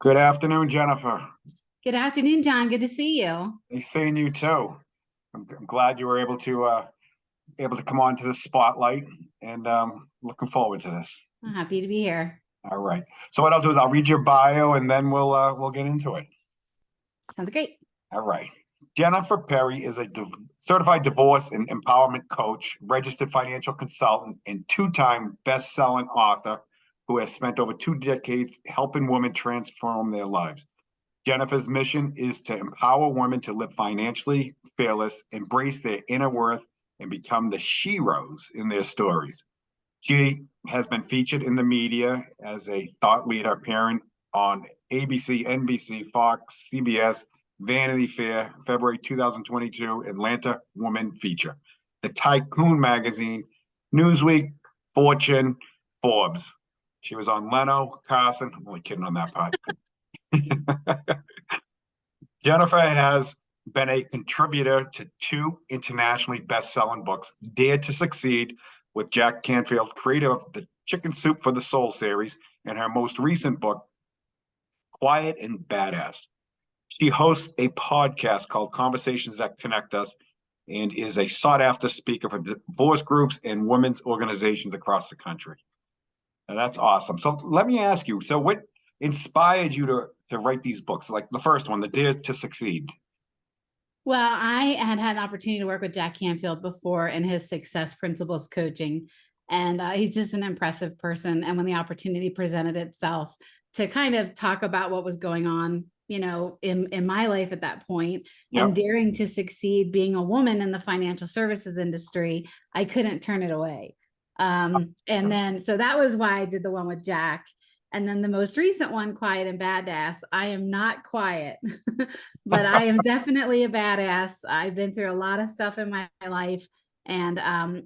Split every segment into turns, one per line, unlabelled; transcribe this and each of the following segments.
Good afternoon, Jennifer.
Good afternoon, John. Good to see you.
Nice seeing you too. I'm glad you were able to come on to the spotlight, and looking forward to this.
I'm happy to be here.
All right. So what I'll do is I'll read your bio, and then we'll get into it.
Sounds great.
All right. Jennifer Perri is a certified divorce and empowerment coach, registered financial consultant, and two-time best-selling author who has spent over 2 decades helping women transform their lives. Jennifer's mission is to empower women to live financially fearless, embrace their inner worth, and become the sheroes in their stories. She has been featured in the media as a thought leader appearing on ABC, NBC, Fox, CBS, Vanity Fair, February 2022, Atlanta Woman Feature, the Tycoon magazine, Newsweek, Fortune, Forbes. She was on Leno, Carson. I'm only kidding on that part. Jennifer has been a contributor to 2 internationally best-selling books, Dare to Succeed with Jack Canfield, creator of the Chicken Soup for the Soul series, and her most recent book, Quiet and Badass. She hosts a podcast called Conversations That Connect Us and is a sought-after speaker for divorce groups and women's organizations across the country. Now, that's awesome. So let me ask you, so what inspired you to write these books? Like the first one, the Dare to Succeed.
Well, I had an opportunity to work with Jack Canfield before in his Success Principles coaching, and he's just an impressive person. And when the opportunity presented itself to kind of talk about what was going on, in my life at that point, and daring to succeed, being a woman in the financial services industry, I couldn't turn it away. And then, so that was why I did the one with Jack. And then the most recent one, Quiet and Badass, I am not quiet, but I am definitely a badass. I've been through a lot of stuff in my life. And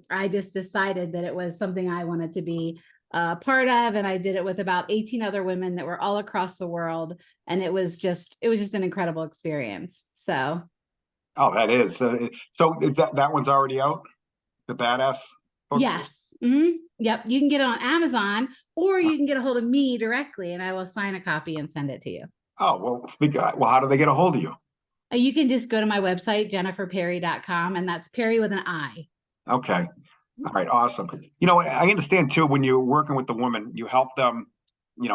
I just decided that it was something I wanted to be part of. And I did it with about 18 other women that were all across the world. And it was just an incredible experience. So.
Oh, that is. So is that one's already out? The Badass book?
Yes. Mm-hmm. Yep. You can get it on Amazon, or you can get a hold of me directly, and I will sign a copy and send it to you.
Oh, well, how do they get a hold of you?
You can just go to my website, jenniferperri.com, and that's Perri with an I.
Okay. All right. Awesome. I understand too, when you're working with the woman, you help them,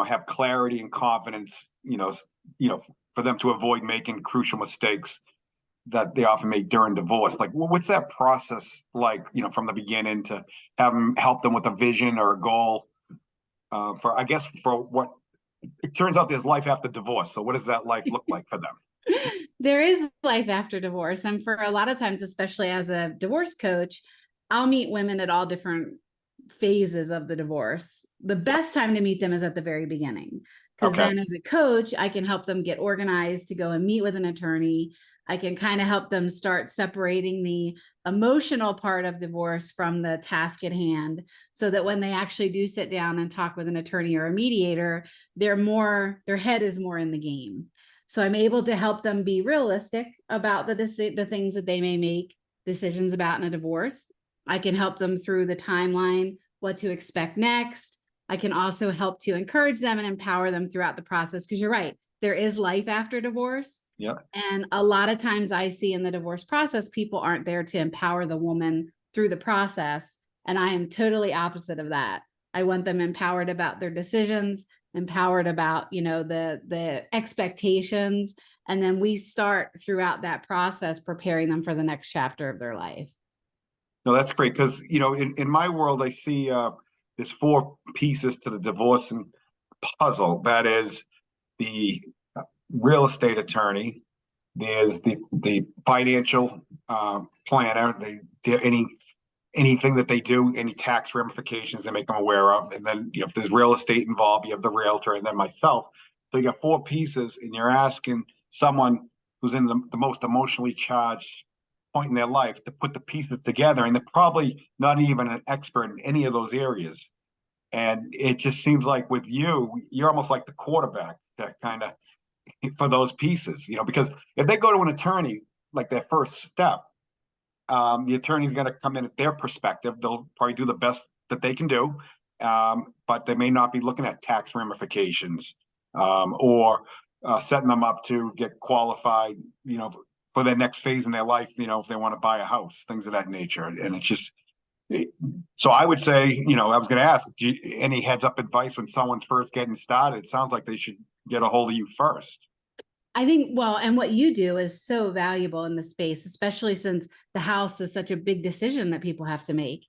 have clarity and confidence, for them to avoid making crucial mistakes that they often make during divorce. Like, what's that process like, from the beginning to help them with a vision or a goal for what it turns out there's life after divorce. So what does that life look like for them?
There is life after divorce. And for a lot of times, especially as a divorce coach, I'll meet women at all different phases of the divorce. The best time to meet them is at the very beginning, because then as a coach, I can help them get organized to go and meet with an attorney. I can kind of help them start separating the emotional part of divorce from the task at hand, so that when they actually do sit down and talk with an attorney or a mediator, their head is more in the game. So I'm able to help them be realistic about the things that they may make decisions about in a divorce. I can help them through the timeline, what to expect next. I can also help to encourage them and empower them throughout the process, because you're right, there is life after divorce.
Yep.
And a lot of times I see in the divorce process, people aren't there to empower the woman through the process. And I am totally opposite of that. I want them empowered about their decisions, empowered about, the expectations. And then we start throughout that process, preparing them for the next chapter of their life.
No, that's great. Because, in my world, I see there's 4 pieces to the divorce and puzzle. That is the real estate attorney, there's the financial planner, anything that they do, any tax ramifications they make them aware of, and then if there's real estate involved, you have the realtor, and then myself. So you got 4 pieces, and you're asking someone who's in the most emotionally charged point in their life to put the pieces together, and they're probably not even an expert in any of those areas. And it just seems like with you're almost like the quarterback that kind of for those pieces, because if they go to an attorney, like their first step, the attorney's going to come in at their perspective. They'll probably do the best that they can do, but they may not be looking at tax ramifications or setting them up to get qualified, for their next phase in their life, if they want to buy a house, things of that nature. And it's just, so I would say, I was going to ask, any heads up advice when someone's first getting started? It sounds like they should get a hold of you first.
I think, well, and what you do is so valuable in the space, especially since the house is such a big decision that people have to make,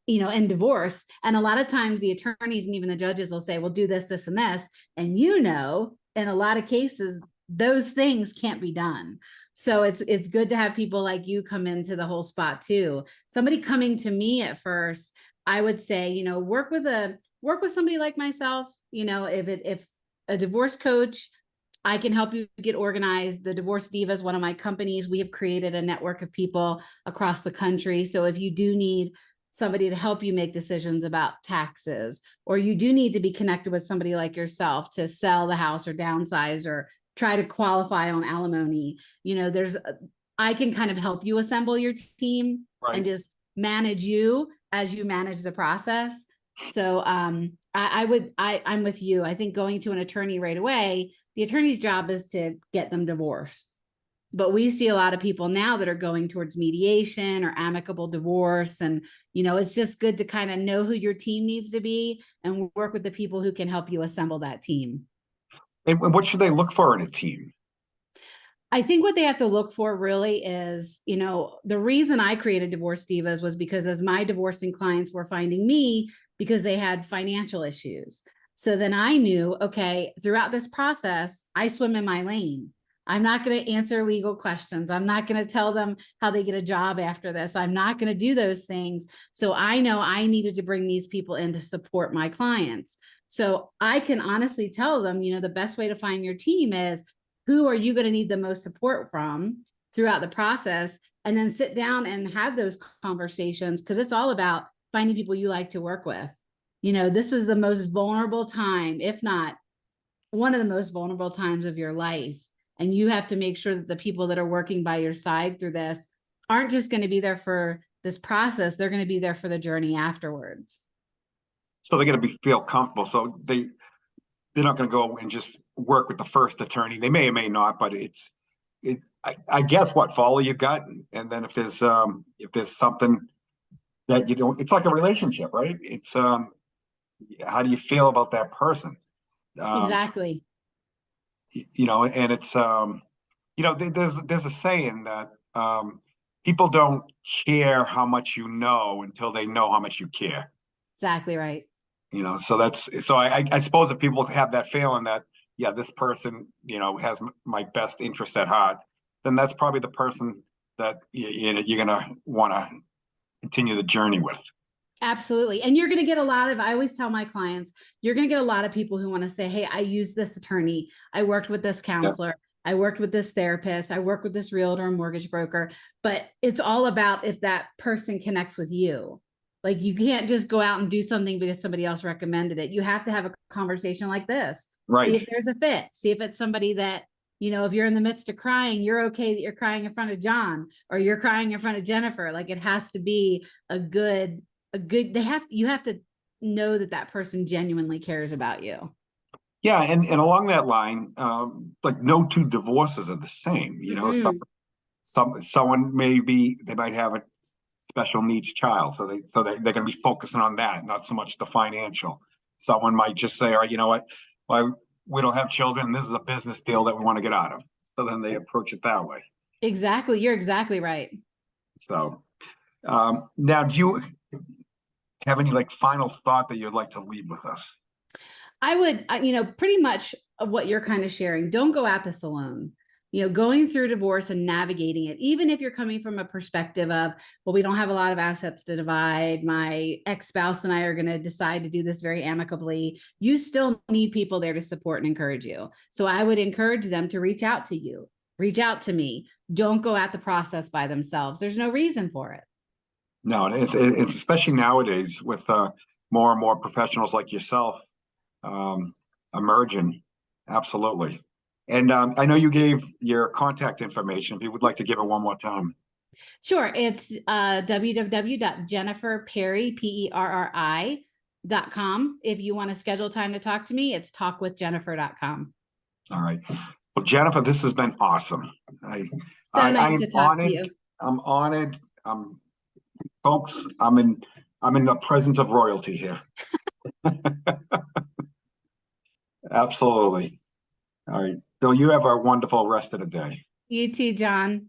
in divorce. And a lot of times the attorneys and even the judges will say, well, do this, this, and this. And in a lot of cases, those things can't be done. So it's good to have people like you come into the whole spot too. Somebody coming to me at first, I would say, work with somebody like myself. If a divorce coach, I can help you get organized. The Divorce Diva is one of my companies. We have created a network of people across the country. So if you do need somebody to help you make decisions about taxes, or you do need to be connected with somebody like yourself to sell the house or downsize or try to qualify on alimony, I can kind of help you assemble your team, right, and just manage you as you manage the process. So I'm with you. I think going to an attorney right away, the attorney's job is to get them divorced. But we see a lot of people now that are going towards mediation or amicable divorce. And, it's just good to kind of know who your team needs to be and work with the people who can help you assemble that team.
And what should they look for in a team?
I think what they have to look for really is, the reason I created Divorce Divas was because as my divorcing clients were finding me because they had financial issues. So then I knew, okay, throughout this process, I swim in my lane. I'm not going to answer legal questions. I'm not going to tell them how they get a job after this. I'm not going to do those things. So I know I needed to bring these people in to support my clients. So I can honestly tell them, the best way to find your team is who are you going to need the most support from throughout the process, and then sit down and have those conversations, because it's all about finding people you like to work with. This is the most vulnerable time, if not one of the most vulnerable times of your life. And you have to make sure that the people that are working by your side through this aren't just going to be there for this process. They're going to be there for the journey afterwards.
So they're going to feel comfortable. So they're not going to go and just work with the first attorney. They may or may not, but I guess follow your gut. And then if there's something that you don't, it's like a relationship, right? It's, how do you feel about that person?
Exactly.
And it's, there's a saying that, people don't care how much you know until they know how much you care.
Exactly right.
So I suppose if people have that feeling that, yeah, this person, has my best interest at heart, then that's probably the person that you're going to want to continue the journey with.
Absolutely. And you're going to get I always tell my clients, you're going to get a lot of people who want to say, hey, I used this attorney. I worked with this counselor. Yeah. I worked with this therapist. I worked with this realtor and mortgage broker. But it's all about if that person connects with you. Like, you can't just go out and do something because somebody else recommended it. You have to have a conversation like this.
Right.
See if there's a fit. See if it's somebody that, if you're in the midst of crying, you're okay that you're crying in front of John or you're crying in front of Jennifer. Like, it has to be you have to know that person genuinely cares about you.
Yeah. And along that line, like no two divorces are the same,
Mm-hmm.
Someone they might have a special needs child. So they're going to be focusing on that, not so much the financial. Someone might just say, all right, you know what? Well, we don't have children. This is a business deal that we want to get out of. So then they approach it that way.
Exactly. You're exactly right.
So now, do you have any final thought that you'd like to leave with us?
I would, pretty much what you're kind of sharing. Don't go at this alone. Going through divorce and navigating it, even if you're coming from a perspective of, well, we don't have a lot of assets to divide. My ex-spouse and I are going to decide to do this very amicably. You still need people there to support and encourage you. So I would encourage them to reach out to you, reach out to me. Don't go at the process by themselves. There's no reason for it.
No, it's especially nowadays with more and more professionals like yourself emerging. Absolutely. And I know you gave your contact information. If you would like to give it one more time.
Sure. It's www.jenniferperri, If you want to schedule time to talk to me, it's talkwithjennifer.com.
All right. Well, Jennifer, this has been awesome.
So
I
nice
am
to talk to
honored.
you.
I'm honored. Folks, I'm in the presence of royalty here. Absolutely. All right. So you have a wonderful rest of the day.
You too, John.